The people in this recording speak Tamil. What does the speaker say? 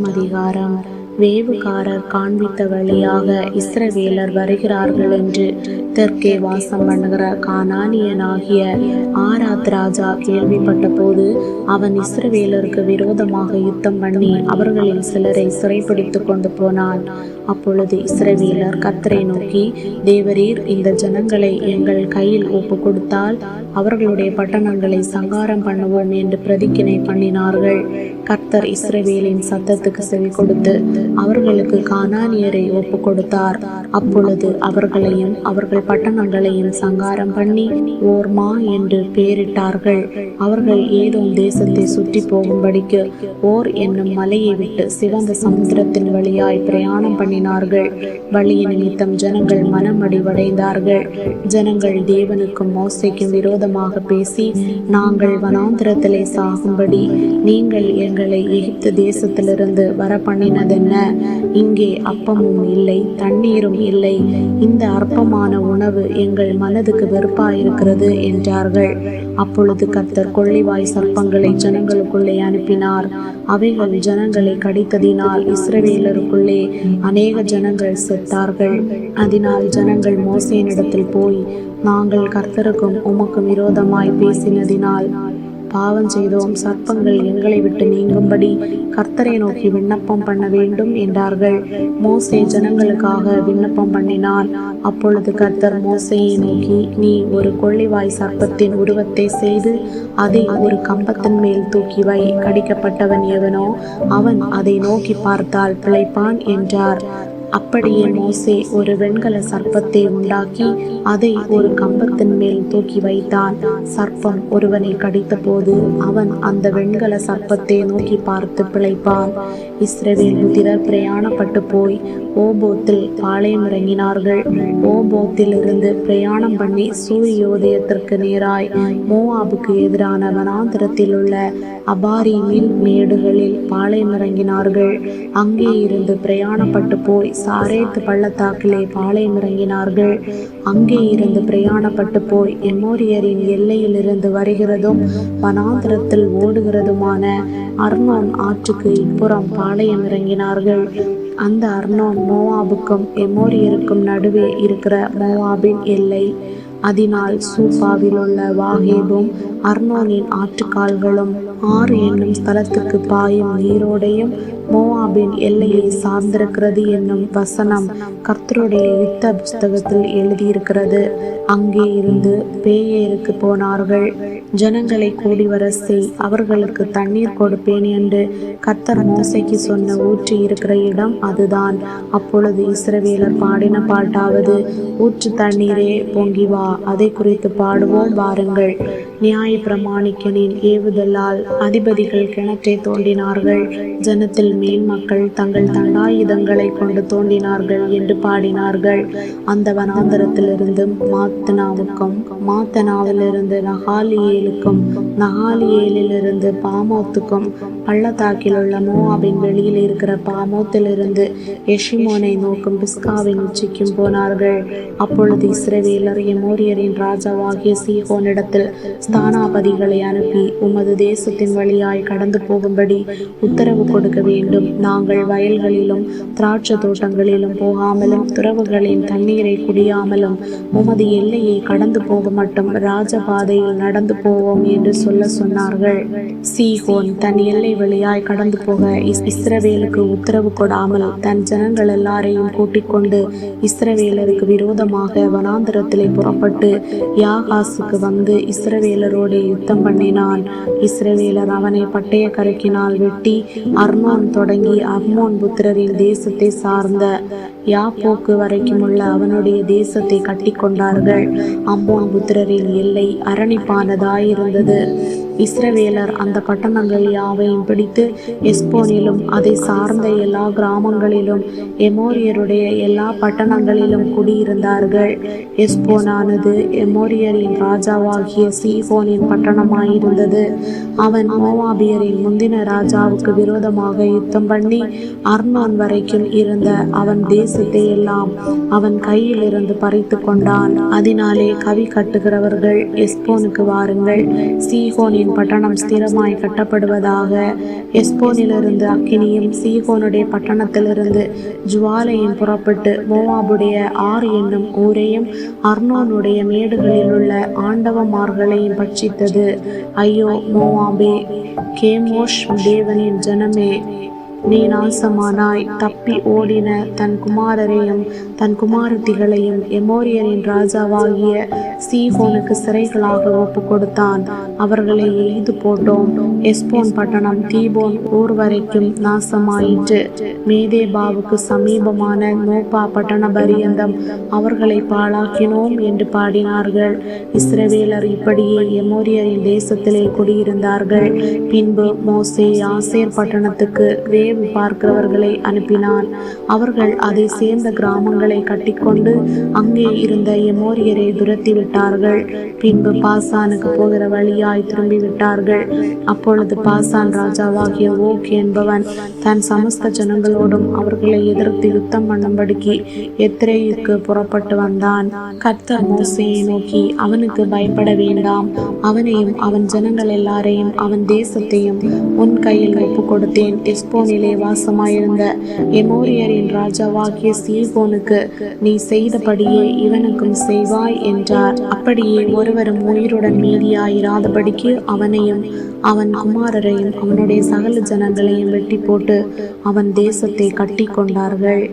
அதிகாரம். வேவுகாரர் காண்பித்த வழியாக இஸ்ரவேலர் வருகிறார்கள் என்று தெற்கே வாசம் பண்ணுகிற கானானியனாகிய ஆராத் ராஜா கேள்விப்பட்ட போது அவன் இஸ்ரவேலருக்கு விரோதமாக யுத்தம் பண்ணி அவர்களில் சிலரை சிறைப்பிடித்து கொண்டு போனான். அப்பொழுது இஸ்ரவேலர் கர்த்தரை நோக்கி, தேவரீர் இந்த ஜனங்களை எங்கள் கையில் ஒப்பு கொடுத்தால் அவர்களுடைய பட்டணங்களை சங்காரம் பண்ணுவோம் என்று பிரதிக்கினை பண்ணினார்கள். கர்த்தர் இஸ்ரவேலின் சத்தத்துக்கு செவி கொடுத்து அவர்களுக்கு கானானியரை ஒப்பு கொடுத்தார். அப்பொழுது அவர்களையும் அவர்கள் பட்டணங்களையும் சங்காரம் பண்ணி ஓர்மா என்று பெயரிட்டார்கள். அவர்கள் ஏதோம் தேசத்தை சுற்றி போகும்படிக்கு ஓர் என்னும் மலையை விட்டு சிவந்த சமுத்திரத்தின் வழியாய் பிரயாணம் பண்ணினார்கள். வழியின் நிமித்தம் ஜனங்கள் மனமடிவடைந்தார்கள். ஜனங்கள் தேவனுக்கும் மோசேக்கும் விரோதமாக பேசி, நாங்கள் வனாந்திரத்திலே சாகும்படி நீங்கள் எங்களை எகிப்து தேசத்திலிருந்து வர பண்ணினதென்ன? இங்கே அப்பமும் இல்லை, தண்ணீரும் இல்லை. இந்த அற்பமான உணவு எங்கள் மனதுக்கு வெறுப்பாயிருக்கிறது என்றார்கள். அப்பொழுது கர்த்தர் கொள்ளைவாய் சர்ப்பங்களை ஜனங்களுக்குள்ளே அனுப்பினார். அவைகள் ஜனங்களை கடித்ததினால் இஸ்ரவேலருக்குள்ளே அநேக ஜனங்கள் செத்தார்கள். அதனால் ஜனங்கள் மோசேயினிடத்தில் போய், நாங்கள் கர்த்தருக்கும் உமக்கும் விரோதமாய் பேசினதினால் பாவம் செய்தோம், சர்ப்பங்கள் எங்களை விட்டு நீங்கும்படி கர்த்தரை நோக்கி விண்ணப்பம் பண்ண வேண்டும் என்றார்கள். மோசே ஜனங்களுக்காக விண்ணப்பம் பண்ணினான். அப்பொழுது கர்த்தர் மோசேயை நோக்கி, நீ ஒரு கொள்ளைவாய் சர்ப்பத்தின் உருவத்தை செய்து அதை ஒரு கம்பத்தின் மேல் தூக்கி வை. கடிக்கப்பட்டவன் எவனோ அவன் அதை நோக்கி பார்த்தால் பிழைப்பான் என்றார். அப்படியே மோசே ஒரு வெண்கல சர்ப்பத்தை உண்டாக்கி அதை ஒரு கம்பத்தின் மேல் தூக்கி வைத்தான். சர்ப்பம் ஒருவனை கடித்த போது அவன் அந்த வெண்கல சர்ப்பத்தை நோக்கி பார்த்து பிழைப்பான். இஸ்ரவேல் புத்திரர் பிரயாணப்பட்டு போய் ஓபோத்தில் பாளையம் இறங்கினார்கள். ஓபோத்தில் இருந்து பிரயாணம் பண்ணி சூரியோதயத்திற்கு நேராய் மோவாபுக்கு எதிரான வனாந்திரத்தில் உள்ள அபாரீமில் மேடுகளில் பாளையம் இறங்கினார்கள். அங்கே இருந்து பிரயாணப்பட்டு போய் சாரேத் பள்ளத்தாக்கிலே பாளையம் இறங்கினார்கள். அங்கே இருந்து பிரயாணப்பட்டு போய் எமோரியரின் எல்லையில் இருந்து வருகிறதும் வனாந்திரத்தில் ஓடுகிறதுமான அர்னோன் ஆற்றுக்கு இப்புறம் பாளையம் இறங்கினார்கள். அந்த அர்னோன் மோவாபுக்கும் எமோரியருக்கும் நடுவே இருக்கிற மோவாபின் எல்லை. அதனால் சூப்பாவில் உள்ள வாகேபும் அர்னோனின் ஆற்றுக்கால்களும் 6 என்னும் ஸ்தலத்துக்கு பாயும் நீரோடையும் மோவாபின் எல்லையை சார்ந்திருக்கிறது என்னும் வசனம் கர்த்தருடைய யுத்த புஸ்தகத்தில் எழுதியிருக்கிறது. அங்கே இருந்து பேயேருக்கு போனார்கள். ஜனங்களை கூடி வர செய், அவர்களுக்கு தண்ணீர் கொடுப்பேன் என்று கர்த்தர் மோசேக்கு சொன்ன ஊற்று இருக்கிற இடம் அதுதான். அப்பொழுது இஸ்ரவேலர் பாடின பாட்டாவது, ஊற்று தண்ணீரே பொங்கி வா, அதை குறித்து பாடுவோம் வாருங்கள். நியாய பிரமாணிக்கனின் ஏவுதலால் அதிபதிகள் கிணற்றை தோண்டினார்கள். ஜனத்தில் மேல் மக்கள் தங்கள் தண்டாயுதங்களை கொண்டு தோண்டினார்கள் என்று பாடினார்கள். அந்த வனாந்தரத்திலிருந்து மாத்தனாவுக்கும், மாத்தனாவிலிருந்து நகாலியேலுக்கும், நகாலியேலிலிருந்து பாமோத்துக்கும், பள்ளத்தாக்கில் உள்ள மோவாபின் வெளியில் இருக்கிற பாமோத்திலிருந்து எஷிமோனை நோக்கும் பிஸ்காவின் உச்சிக்கும் போனார்கள். அப்பொழுது இஸ்ரவேலர் எமோரியரின் ராஜாவாகிய சீகோனிடத்தில் ஸ்தானாபதிகளை அனுப்பி, உமது தேசத்தின் வழியாய் கடந்து போகும்படி உத்தரவு கொடுக்க வேண்டும். நாங்கள் வயல்களிலும் திராட்சை தோட்டங்களிலும் போகாமலும் துறவுகளின் தண்ணீரை குடியாமலும் உமது எல்லையை கடந்து போக மட்டும் ராஜபாதையில் நடந்து போவோம் என்று சொல்ல சொன்னார்கள். சீகோன் தன் எல்லை வழியாய் கடந்து போக இஸ்ரவேலுக்கு உத்தரவு கொடாமல் தன் ஜனங்கள் எல்லாரையும் கூட்டிக் கொண்டு இஸ்ரவேலருக்கு விரோதமாக வனாந்திரத்திலே புறப்பட்டு யாகாசுக்கு வந்து இஸ்ரவேலரோடு யுத்தம் பண்ணினான். இஸ்ரவேலர் அவனை பட்டய கருக்கினால் வெட்டி அர்னோன் தொடங்கி அம்மோன் புத்திரரின் தேசத்தை சார்ந்த யாப்போக்கு வரைக்கும் உள்ள அவனுடைய தேசத்தை கட்டி கொண்டார்கள். அம்மோன் புத்திரரின் எல்லை அரணிப்பானதாயிருந்தது. இஸ்ரவேலர் அந்த பட்டணங்கள் யாவையும் பிடித்து எஸ்போனிலும் அதை சார்ந்த எல்லா கிராமங்களிலும் எமோரியருடைய எல்லா பட்டணங்களிலும் குடியிருந்தார்கள். எஸ்போனானது எமோரியரின் ராஜாவாகிய சீகோனின் பட்டணமாயிருந்தது. அவன் மோவாபியரின் முந்தின ராஜாவுக்கு விரோதமாக யுத்தம் பண்ணி அர்னோன் வரைக்கும் இருந்த அவன் தேசத்தை எல்லாம் அவன் கையில் இருந்து பறித்து கொண்டான். அதனாலே கவி கட்டுகிறவர்கள் எஸ்போனுக்கு வாருங்கள், சீகோனின் எஸ்போனின் பட்டணம் ஸ்திரமாய் கட்டப்படுவதாக. எஸ்போனிலிருந்து அக்கினியும் சீகோனுடைய பட்டணத்திலிருந்து ஜுவாலையும் புறப்பட்டு மோவாபுடைய ஆர் என்னும் ஊரையும் அர்னோனுடைய மேடுகளில் உள்ள ஆண்டவமார்களையும் பட்சித்தது. ஐயோ மோவாபே, கேமோஷ் தேவனின் ஜனமே, நீ நாசமானாய். தப்பி ஓடின தன் குமாரரையும் தன் குமாரத்திகளையும் எமோரியரின் ராஜாவாகிய சீகோனுக்கு சிறைகளாக ஒப்பு கொடுத்தான். அவர்களை எய்து போட்டோம். எஸ்போன் பட்டணம் தீபோன் ஊர் வரைக்கும் நாசமாயிற்று. மேதேபாவுக்கு சமீபமான நோப்பா பட்டண பரியந்தம் அவர்களை பாழாக்கினோம் என்று பாடினார்கள். இஸ்ரவேலர் இப்படியே எமோரியரின் தேசத்திலே குடியிருந்தார்கள். பின்பு மோசே ஆசேர் பட்டணத்துக்கு வேவு பார்க்கிறவர்களை அனுப்பினான். அவர்கள் அதை சேர்ந்த கிராமங்களை கட்டிக்கொண்டு அங்கே இருந்த எமோரியரை துரத்தி விட்டார்கள். பின்பு பாசானுக்கு போகிற வழியாய் திரும்பி விட்டார்கள். அப்பொழுது பாசான் ராஜாவாகிய ஓக் என்பவன் தன் சமஸ்த ஜனங்களோடும் அவர்களை எதிர்த்து யுத்தம் பண்ணும்படிக்கு எத்ரேயுக்கு புறப்பட்டு வந்தான். கர்த்தர் மோசேயை நோக்கி, அவனுக்கு பயப்பட வேண்டாம், அவனையும் அவன் ஜனங்கள் எல்லாரையும் அவன் தேசத்தையும் உன் கையில் ஒப்பு கொடுத்தேன். எஸ்போனிலே வாசமாயிருந்த எமோரியரின் ராஜாவாகிய சீகோனுக்கு நீ செய்தபடியே இவனுக்கும் செய்வாய் என்றார். அப்படியே ஒருவரும் உயிருடன் மீதியாயிராதபடிக்கு அவனையும் அவன் குமாரரையும் அவனுடைய சகல ஜனங்களையும் வெட்டி போட்டு அவன் தேசத்தை கட்டி கொண்டார்கள்.